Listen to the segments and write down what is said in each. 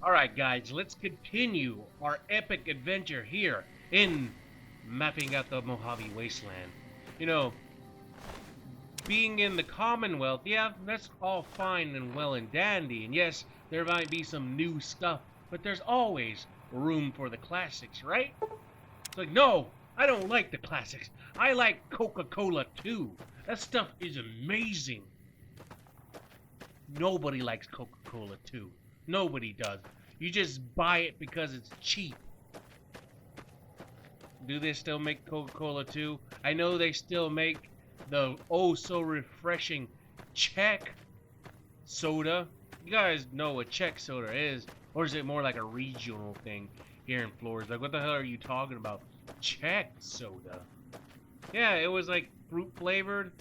Alright guys, let's continue our epic adventure here in mapping out the Mojave Wasteland. You know, being in the Commonwealth, yeah, that's all fine and well and dandy, and yes, there might be some new stuff, but there's always room for the classics, right? It's like, no, I don't like the classics. I like Coca-Cola too. That stuff is amazing. Nobody likes Coca-Cola too. Nobody does. You just buy it because it's cheap. Do they still make Coca-Cola too? I know they still make the oh so refreshing Czech soda. You guys know what Czech soda is, or is it more like a regional thing here in Florida? Like, what the hell are you talking about? Czech soda. Yeah, it was like fruit flavored,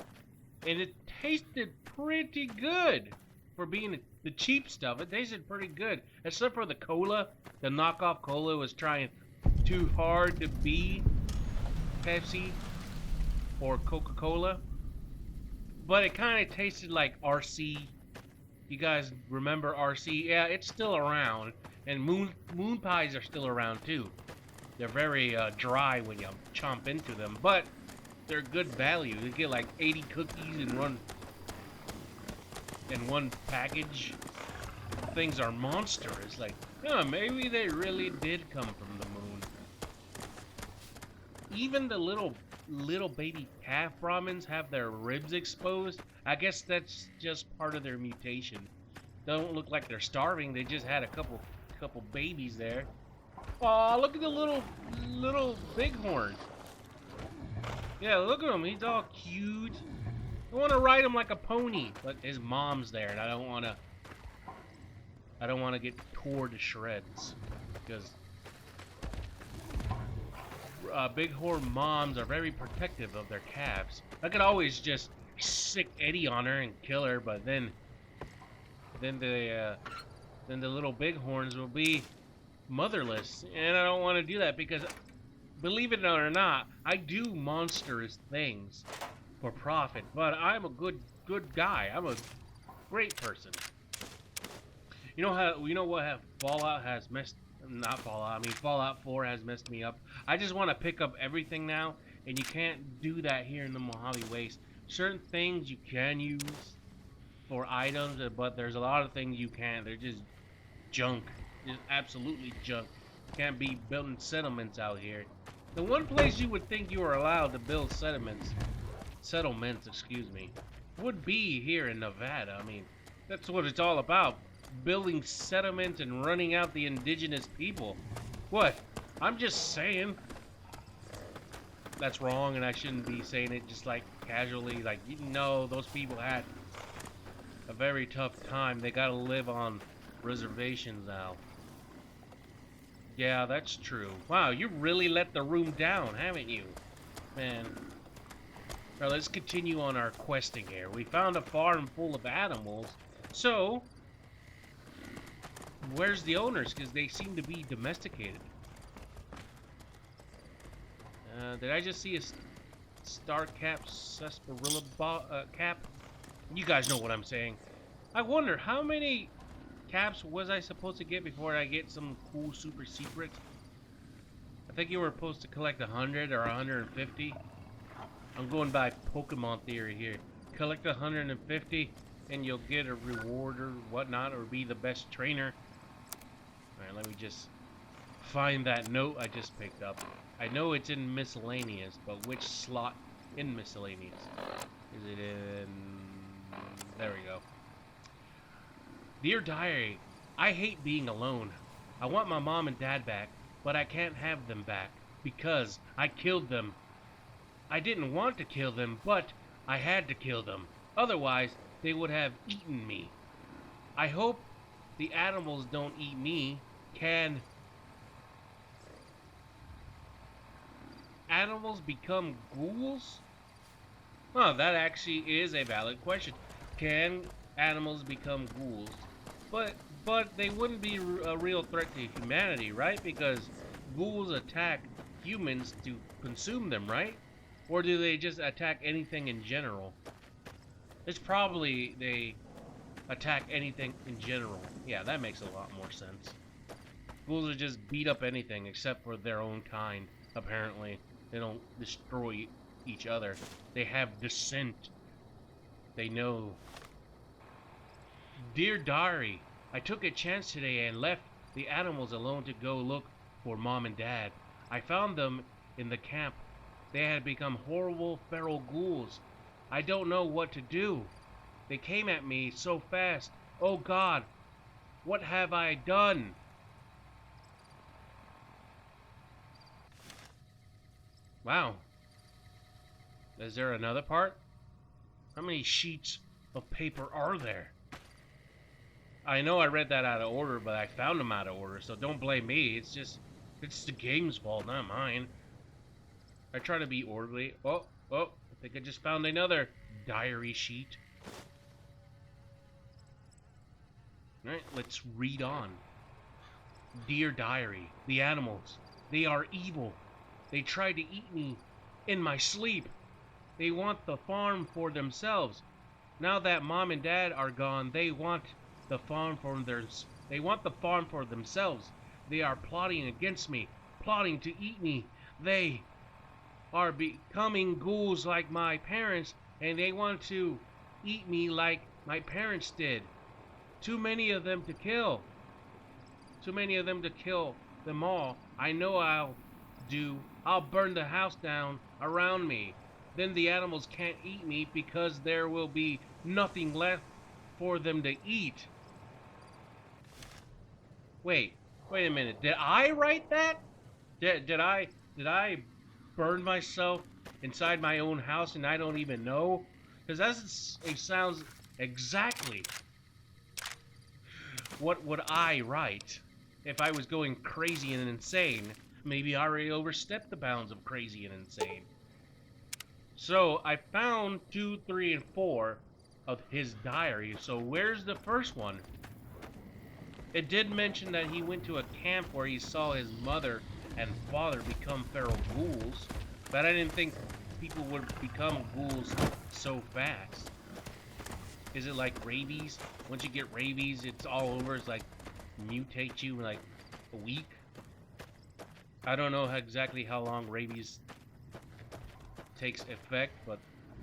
and it tasted pretty good for being the cheap stuff. It tasted pretty good, except for the cola. The knockoff cola was trying too hard to be Pepsi or Coca-Cola, but it kind of tasted like RC. You guys remember RC? Yeah, it's still around, and moon pies are still around too. They're very dry when you chomp into them, but they're good value. You get like 80 cookies in one package. Things are monstrous. Like, oh, maybe they really did come from the moon. Even the little baby calf Brahmins have their ribs exposed. I guess that's just part of their mutation. Don't look like they're starving. They just had a couple babies there. Aw, look at the little bighorn. Yeah, look at him. He's all cute. I want to ride him like a pony, but his mom's there, and I don't want to get tore to shreds because bighorn moms are very protective of their calves. I could always just sick Eddie on her and kill her, but then the little bighorns will be motherless, and I don't want to do that because, believe it or not, I do monstrous things for profit, but I'm a good guy. I'm a great person. You know what Fallout has messed, not Fallout, I mean Fallout 4 has messed me up. I just want to pick up everything now, and you can't do that here in the Mojave Waste. Certain things you can use for items, but there's a lot of things you can't. They're just junk. Just absolutely junk. Can't be building settlements out here. The one place you would think you were allowed to build settlements, excuse me, would be here in Nevada. I mean, that's what it's all about. Building settlements and running out the indigenous people. What? I'm just saying. That's wrong, and I shouldn't be saying it just like casually. Like, you know, those people had a very tough time. They gotta live on reservations now. Yeah, that's true. Wow, you really let the room down, haven't you? Man. Now let's continue on our questing here. We found a farm full of animals. So, where's the owners? Because they seem to be domesticated. Did I just see a star-capped sarsaparilla cap? You guys know what I'm saying. I wonder, how many caps was I supposed to get before I get some cool super secret? I think you were supposed to collect 100 or 150. I'm going by Pokemon theory here. Collect 150 and you'll get a reward or whatnot, or be the best trainer. Alright, let me just find that note I just picked up. I know it's in miscellaneous, but which slot in miscellaneous? Is it in... There we go. Dear Diary, I hate being alone. I want my mom and dad back, but I can't have them back because I killed them. I didn't want to kill them, but I had to kill them. Otherwise, they would have eaten me. I hope the animals don't eat me. Can animals become ghouls? Oh, that actually is a valid question. Can animals become ghouls? But they wouldn't be a real threat to humanity, right? Because ghouls attack humans to consume them, right? Or do they just attack anything in general? It's probably they attack anything in general. Yeah, that makes a lot more sense. Ghouls will just beat up anything except for their own kind, apparently. They don't destroy each other. They have dissent. They know. Dear Diary, I took a chance today and left the animals alone to go look for Mom and Dad. I found them in the camp. They had become horrible feral ghouls. I don't know what to do. They came at me so fast. Oh God, what have I done? Wow. Is there another part? How many sheets of paper are there? I know I read that out of order, but I found them out of order, so don't blame me. It's the game's fault, not mine. I try to be orderly. Oh, I think I just found another diary sheet. Alright, let's read on. Dear Diary, the animals, they are evil. They tried to eat me in my sleep. They want the farm for themselves. Now that Mom and Dad are gone, they want the farm for themselves. They are plotting against me, plotting to eat me. They are becoming ghouls like my parents, and they want to eat me like my parents did. Too many of them to kill. Too many of them to kill them all. I know I'll burn the house down around me. Then the animals can't eat me because there will be nothing left for them to eat. Wait a minute. Did I write that? Did I burn myself inside my own house and I don't even know? Because it sounds exactly what would I write if I was going crazy and insane. Maybe I already overstepped the bounds of crazy and insane. So I found 2, 3, and 4 of his diary. So where's the first one? It did mention that he went to a camp where he saw his mother and father become feral ghouls, but I didn't think people would become ghouls so fast. Is it like rabies? Once you get rabies, it's all over. It's like mutate you in like a week. I don't know exactly how long rabies takes effect, but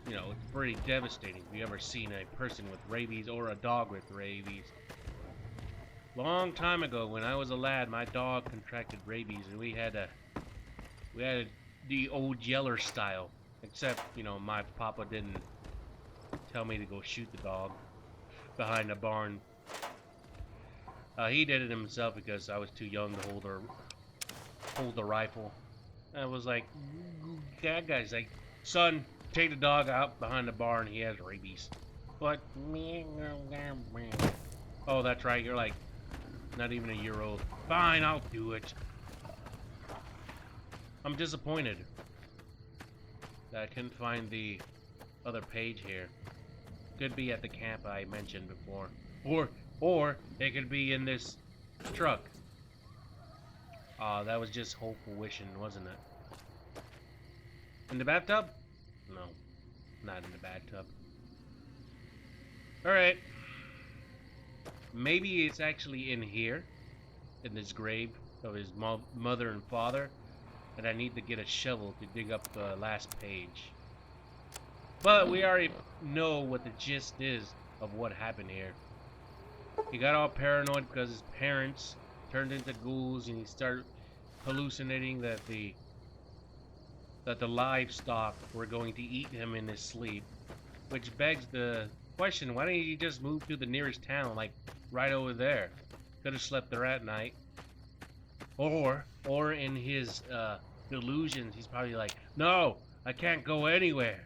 you know, it's pretty devastating. If you ever seen a person with rabies or a dog with rabies. Long time ago, when I was a lad, my dog contracted rabies, and we had the old Yeller style. Except, you know, my papa didn't tell me to go shoot the dog behind the barn. He did it himself because I was too young to hold the rifle. I was like, that guy's like, son, take the dog out behind the barn. He has rabies. But oh, that's right. You're like not even a year old. Fine, I'll do it. I'm disappointed that I couldn't find the other page here. Could be at the camp I mentioned before, or it could be in this truck. That was just hopeful wishing, wasn't it? In the bathtub? No, not in the bathtub. Alright. Maybe it's actually in here, in this grave of his mother and father, and I need to get a shovel to dig up the last page. But we already know what the gist is of what happened here. He got all paranoid because his parents turned into ghouls, and he started hallucinating that the livestock were going to eat him in his sleep, which begs the question: why didn't he just move to the nearest town, like right over there? Could have slept there at night. Or in his delusions, he's probably like, no, I can't go anywhere,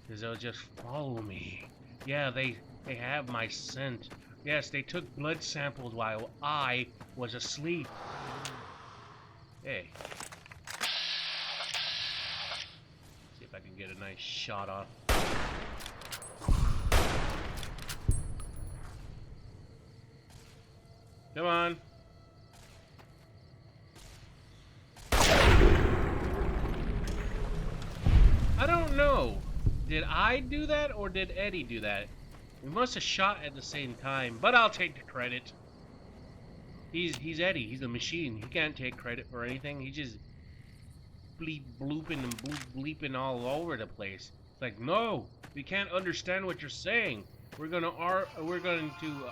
because they'll just follow me. Yeah, they have my scent. Yes, they took blood samples while I was asleep. Hey. See if I can get a nice shot off. Come on. I don't know. Did I do that or did Eddie do that? We must have shot at the same time, but I'll take the credit. He's Eddie. He's a machine. He can't take credit for anything. He just bleep blooping and bloop bleeping all over the place. It's like, no, we can't understand what you're saying. We're going to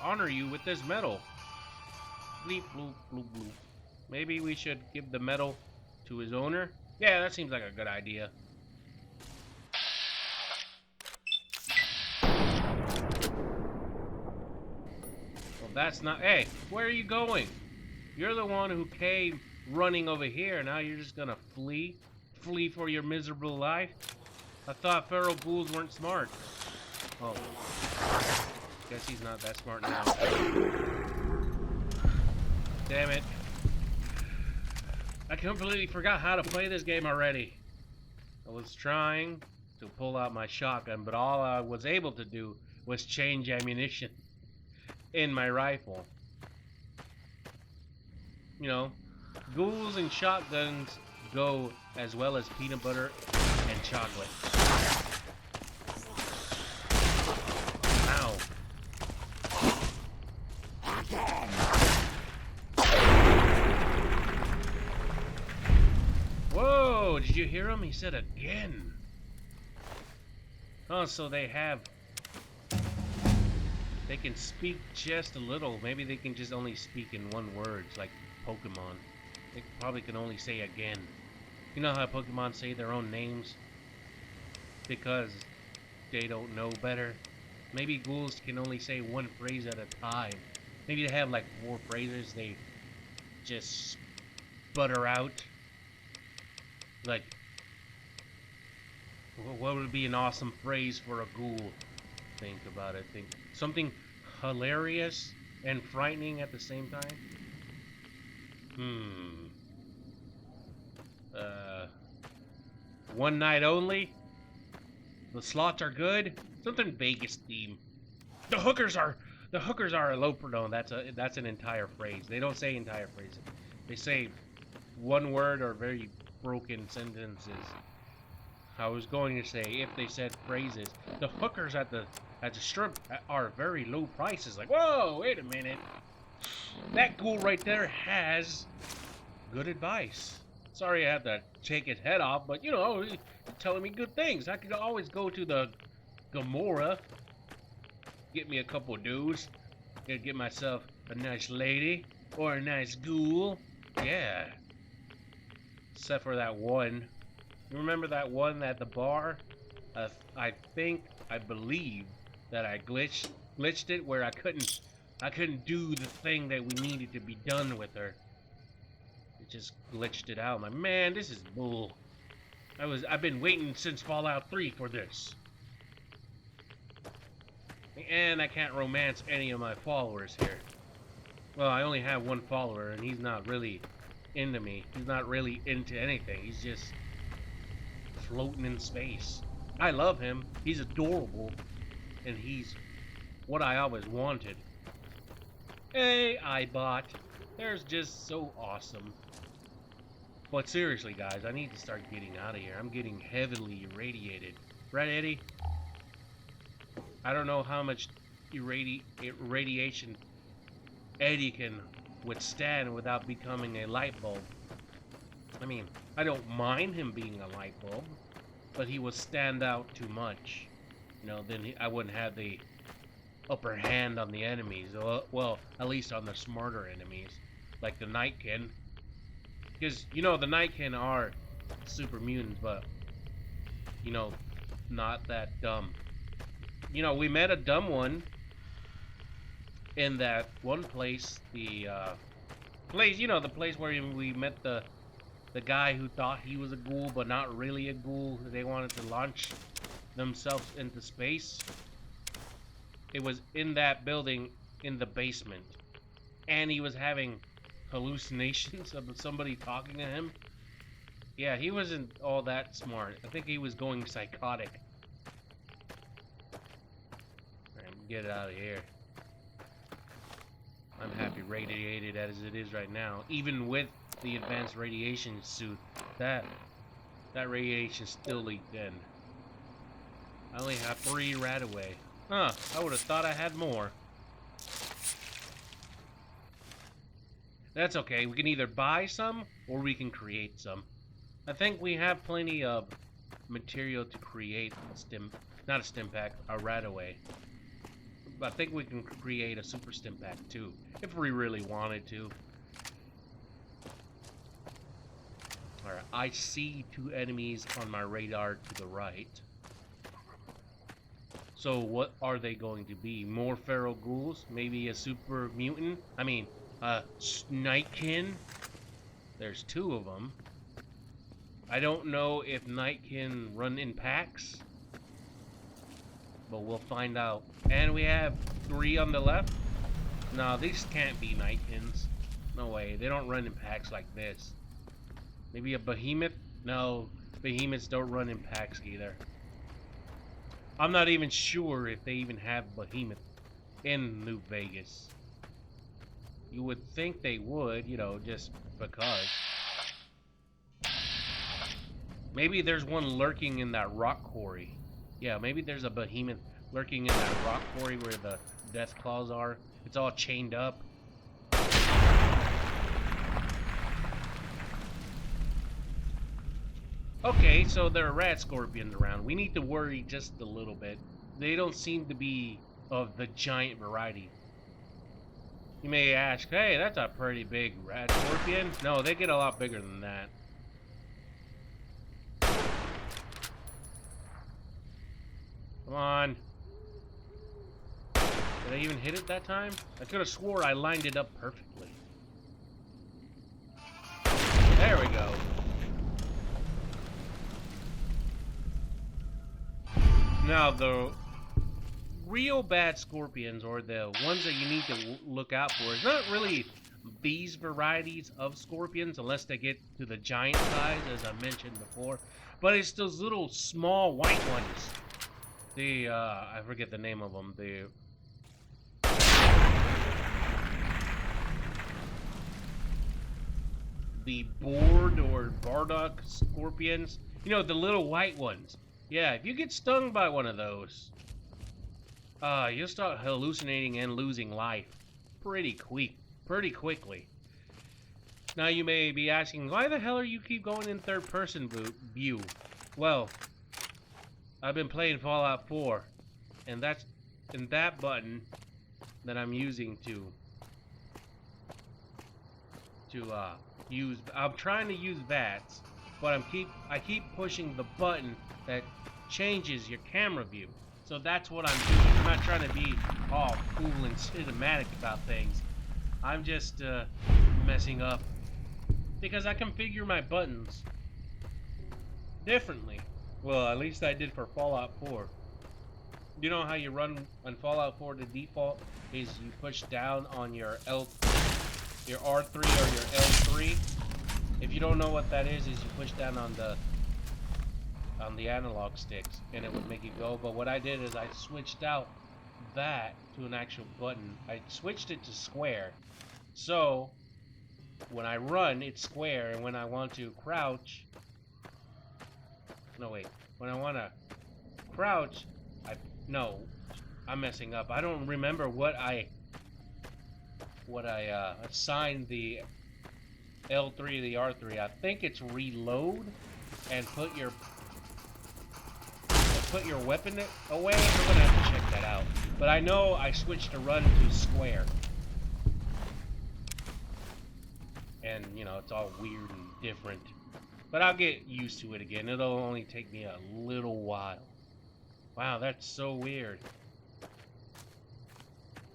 honor you with this medal. Bleep bloop bloop bloop. Maybe we should give the medal to his owner. Yeah, that seems like a good idea. Well, that's not... Hey, where are you going? You're the one who came running over here. Now you're just gonna flee? Flee for your miserable life? I thought feral ghouls weren't smart. Oh. Guess he's not that smart now. Damn it. I completely forgot how to play this game already. I was trying to pull out my shotgun, but all I was able to do was change ammunition in my rifle. You know, ghouls and shotguns go as well as peanut butter and chocolate. Ow. Whoa, did you hear him? He said again. Oh, so they can speak just a little. Maybe they can just only speak in one word, like Pokemon. They probably can only say again. You know how Pokemon say their own names? Because they don't know better. Maybe ghouls can only say one phrase at a time. Maybe they have like 4 phrases they just sputter out. Like, what would be an awesome phrase for a ghoul? Think about it. Think something hilarious and frightening at the same time. One night only. The slots are good. Something Vegas theme. The hookers are a loper. No, that's an entire phrase. They don't say entire phrases. They say one word or very broken sentences. I was going to say, if they said phrases, the hookers at the strip are very low prices. Like, whoa, wait a minute. That ghoul right there has good advice. Sorry I had to take his head off, but you know, he's telling me good things. I could always go to the Gamora, get me a couple dudes, get myself a nice lady or a nice ghoul. Yeah. Except for that one. You remember that one at the bar? I believe that I glitched it where I couldn't do the thing that we needed to be done with her. It just glitched it out. I'm like, man, this is bull. I've been waiting since Fallout 3 for this. And I can't romance any of my followers here. Well, I only have one follower, and he's not really into me. He's not really into anything. He's just floating in space. I love him. He's adorable. And he's what I always wanted. Hey, iBot. They're just so awesome. But seriously, guys, I need to start getting out of here. I'm getting heavily irradiated. Right, Eddie? I don't know how much radiation Eddie can withstand without becoming a light bulb. I mean, I don't mind him being a light bulb, but he will stand out too much. You know, then I wouldn't have the upper hand on the enemies. Well, at least on the smarter enemies, like the Nightkin. Because, you know, the Nightkin are super mutants, but, you know, not that dumb. You know, we met a dumb one in that one place, the place, you know, the place where we met the guy who thought he was a ghoul, but not really a ghoul. They wanted to launch themselves into space. It was in that building in the basement. And he was having hallucinations of somebody talking to him. Yeah, he wasn't all that smart. I think he was going psychotic. Alright, get it out of here. I'm happy radiated as it is right now. Even with the advanced radiation suit, that radiation still leaked in. I only have 3 right away. Huh, I would have thought I had more. That's okay. We can either buy some or we can create some. I think we have plenty of material to create a stim, not a stim pack, a Radaway. But I think we can create a super stim pack too, if we really wanted to. Alright, I see 2 enemies on my radar to the right. So what are they going to be? More feral ghouls? Maybe a super mutant? I mean, Nightkin? There's 2 of them. I don't know if Nightkin run in packs, but we'll find out. And we have 3 on the left. No, these can't be Nightkins. No way. They don't run in packs like this. Maybe a behemoth? No, behemoths don't run in packs either. I'm not even sure if they even have behemoth in New Vegas. You would think they would, you know, just because. Maybe there's one lurking in that rock quarry. Yeah, maybe there's a behemoth lurking in that rock quarry where the death claws are. It's all chained up. Okay, so there are rat scorpions around. We need to worry just a little bit. They don't seem to be of the giant variety. You may ask, hey, that's a pretty big rat scorpion. No, they get a lot bigger than that. Come on. Did I even hit it that time? I could have swore I lined it up perfectly. There we go. Now, the real bad scorpions, or the ones that you need to look out for, is not really these varieties of scorpions, unless they get to the giant size, as I mentioned before. But it's those little small white ones. The, I forget the name of them. The board or Bardock scorpions. You know, the little white ones. Yeah, if you get stung by one of those, you'll start hallucinating and losing life pretty quickly. Now you may be asking, why the hell are you keep going in third person view? Well, I've been playing Fallout 4, and that's that button that I'm using to use. I'm trying to use that, but I keep pushing the button that changes your camera view. So that's what I'm doing. I'm not trying to be all cool and cinematic about things. I'm just messing up because I configure my buttons differently. Well, at least I did for Fallout 4. You know how you run on Fallout 4? The default is you push down on your R3 or your L3. If you don't know what that is you push down on the analog sticks, and it would make it go. But what I did is I switched out that to an actual button. I switched it to square, so when I run, it's square, and when I want to crouch, no wait, when I want to crouch, I'm messing up. I don't remember what I assigned the L3 to the R3. I think it's reload and put your weapon away. I'm gonna have to check that out. But I know I switched to run to square. And, you know, it's all weird and different. But I'll get used to it again. It'll only take me a little while. Wow, that's so weird.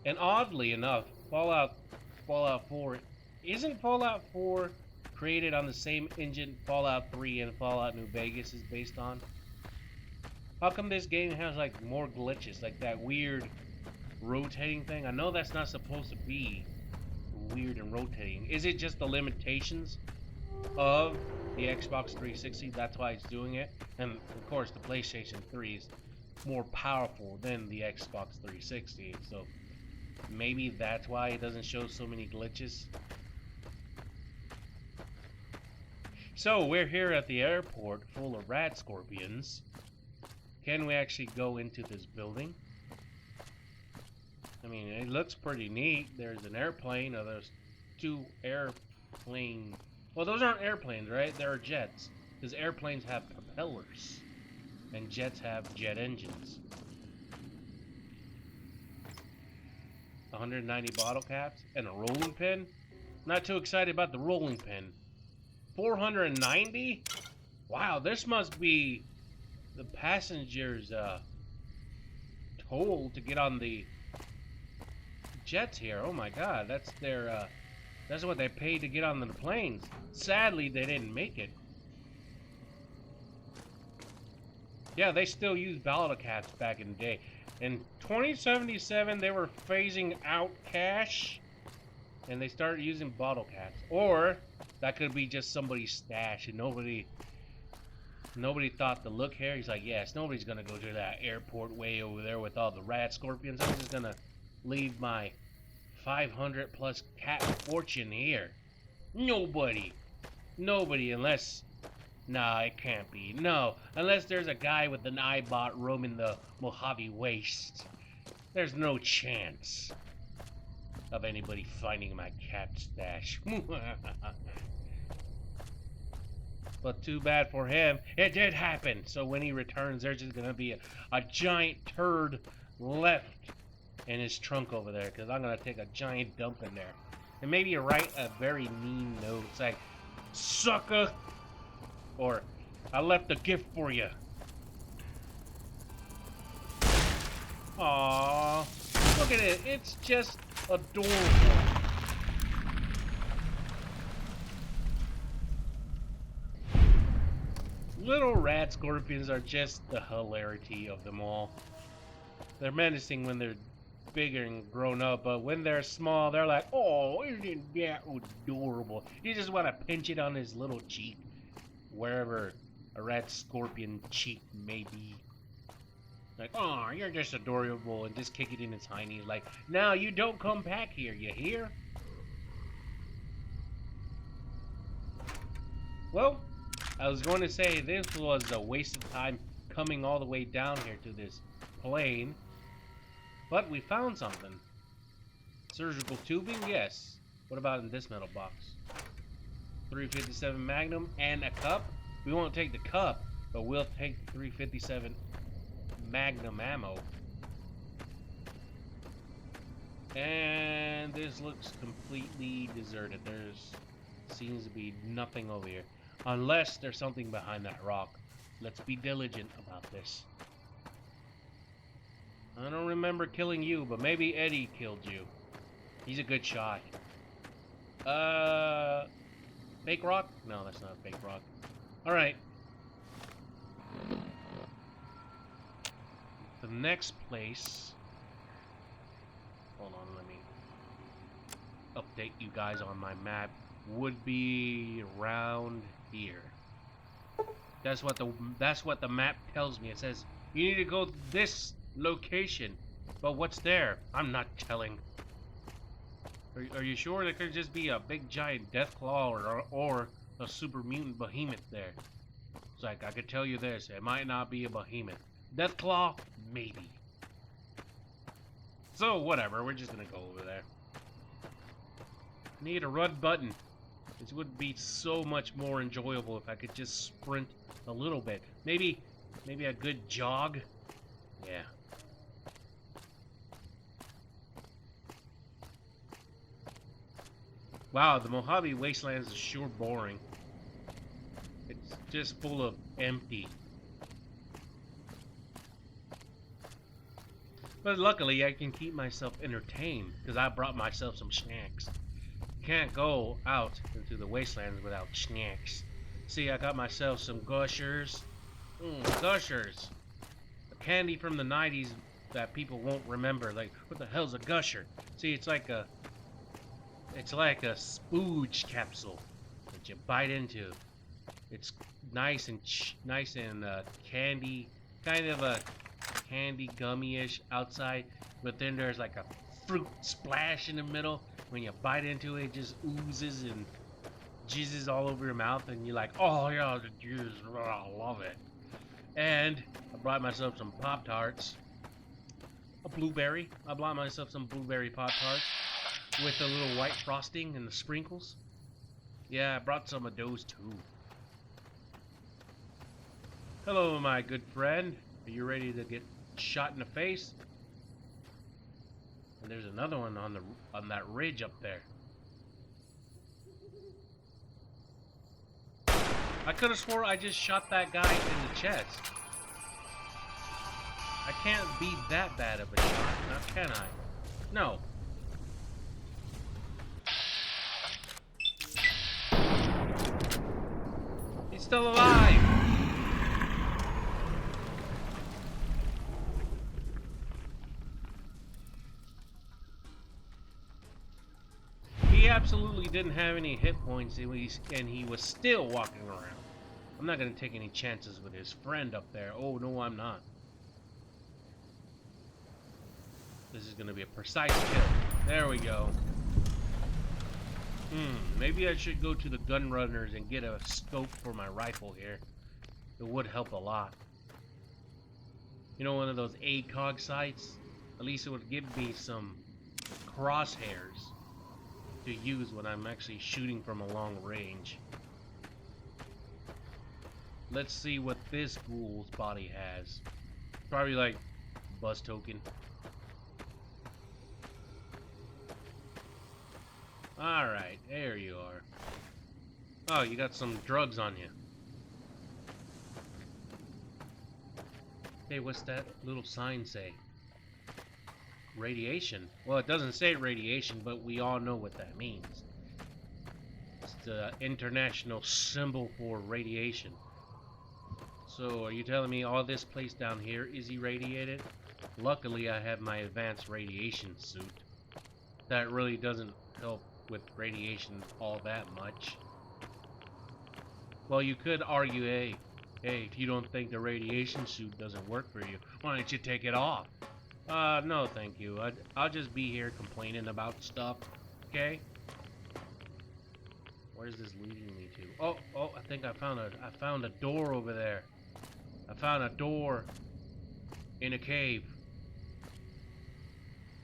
And oddly enough, Fallout 4, isn't Fallout 4 created on the same engine Fallout 3 and Fallout New Vegas is based on? How come this game has like more glitches, like that weird rotating thing? I know that's not supposed to be weird and rotating. Is it just the limitations of the Xbox 360? That's why it's doing it. And of course the PlayStation 3 is more powerful than the Xbox 360, so maybe that's why it doesn't show so many glitches. So we're here at the airport full of rat scorpions. Can we actually go into this building? I mean, it looks pretty neat. There's an airplane, or there's two airplane. Well, those aren't airplanes, right? They're jets. Because airplanes have propellers. And jets have jet engines. 190 bottle caps and a rolling pin. Not too excited about the rolling pin. 490? Wow, this must be the passengers' toll to get on the jets here. Oh my god, that's their that's what they paid to get on the planes. Sadly, they didn't make it. Yeah, they still use bottle caps back in the day. In 2077, they were phasing out cash, and they started using bottle caps. Or that could be just somebody's stash, and nobody thought to look here. He's like, yes, nobody's gonna go to that airport way over there with all the rat scorpions. I'm just gonna leave my 500 plus cat fortune here. Nobody, unless. Nah, it can't be. No, unless there's a guy with an eyebot roaming the Mojave Waste. There's no chance of anybody finding my cat stash. But too bad for him, it did happen. So when he returns, there's just gonna be a giant turd left in his trunk over there, because I'm gonna take a giant dump in there. And maybe write a very mean note. It's like, sucker! Or, I left a gift for you. Aww. Look at it. It's just adorable. Little rat scorpions are just the hilarity of them all. They're menacing when they're bigger and grown up, but when they're small, they're like, oh, isn't that adorable? You just want to pinch it on his little cheek. Wherever a rat scorpion cheek may be. Like, oh, you're just adorable, and just kick it in its hiney. Like, now you don't come back here, you hear? Well, I was going to say this was a waste of time coming all the way down here to this plane, but we found something. Surgical tubing, yes. What about in this metal box? 357 Magnum and a cup. We won't take the cup, but we'll take the 357 Magnum ammo. And this looks completely deserted. There's seems to be nothing over here, unless there's something behind that rock. Let's be diligent about this. I don't remember killing you, but maybe Eddie killed you. He's a good shot. Fake rock? No, that's not a fake rock. Alright. The next place... Hold on, let me update you guys on my map. Would be around here. That's what the map tells me. It says, you need to go to this location. But what's there? I'm not telling. Are you sure there could just be a big giant Deathclaw or a super mutant behemoth there? It's like, I could tell you this, it might not be a behemoth. Deathclaw, maybe. So, whatever, we're just gonna go over there. Need a run button. This would be so much more enjoyable if I could just sprint a little bit. Maybe a good jog? Yeah. Wow, the Mojave Wasteland is sure boring. It's just full of empty. But luckily, I can keep myself entertained because I brought myself some snacks. Can't go out into the wastelands without snacks. See, I got myself some Gushers. Gushers. A candy from the 90s that people won't remember. Like, what the hell's a Gusher? See, it's like a spooge capsule that you bite into. It's nice and candy, kind of a candy gummy-ish outside, but then there's like a fruit splash in the middle. When you bite into it, it just oozes and jizzes all over your mouth, and you're like, oh yeah, the juice, oh, I love it. And I brought myself some Pop-Tarts. A blueberry. I bought myself some blueberry Pop-Tarts. with a little white frosting and the sprinkles. Yeah, I brought some of those too. Hello, my good friend. Are you ready to get shot in the face? And there's another one on that ridge up there. I could have swore I just shot that guy in the chest. I can't be that bad of a shot, now can I? No. He's still alive! He absolutely didn't have any hit points, and he was still walking around. I'm not going to take any chances with his friend up there. Oh, no, I'm not. This is going to be a precise kill. There we go. Maybe I should go to the gun runners and get a scope for my rifle here. It would help a lot. You know, one of those ACOG sights? At least it would give me some crosshairs to use when I'm actually shooting from a long range. Let's see what this ghoul's body has. Probably like buzz token. Alright, there you are. Oh, you got some drugs on you. Hey, what's that little sign say? Radiation. Well, it doesn't say radiation, but we all know what that means. It's the international symbol for radiation. So, are you telling me all this place down here is irradiated? Luckily, I have my advanced radiation suit. That really doesn't help with radiation all that much. Well, you could argue, hey, if you don't think the radiation suit doesn't work for you, why don't you take it off? No, thank you. I'll just be here complaining about stuff, okay? Where's this leading me to? Oh, I think I found a door over there. I found a door in a cave.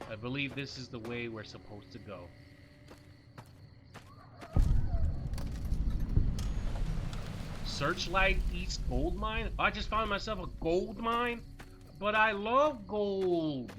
I believe this is the way we're supposed to go. Searchlight East Gold Mine? I just found myself a gold mine? But I love gold!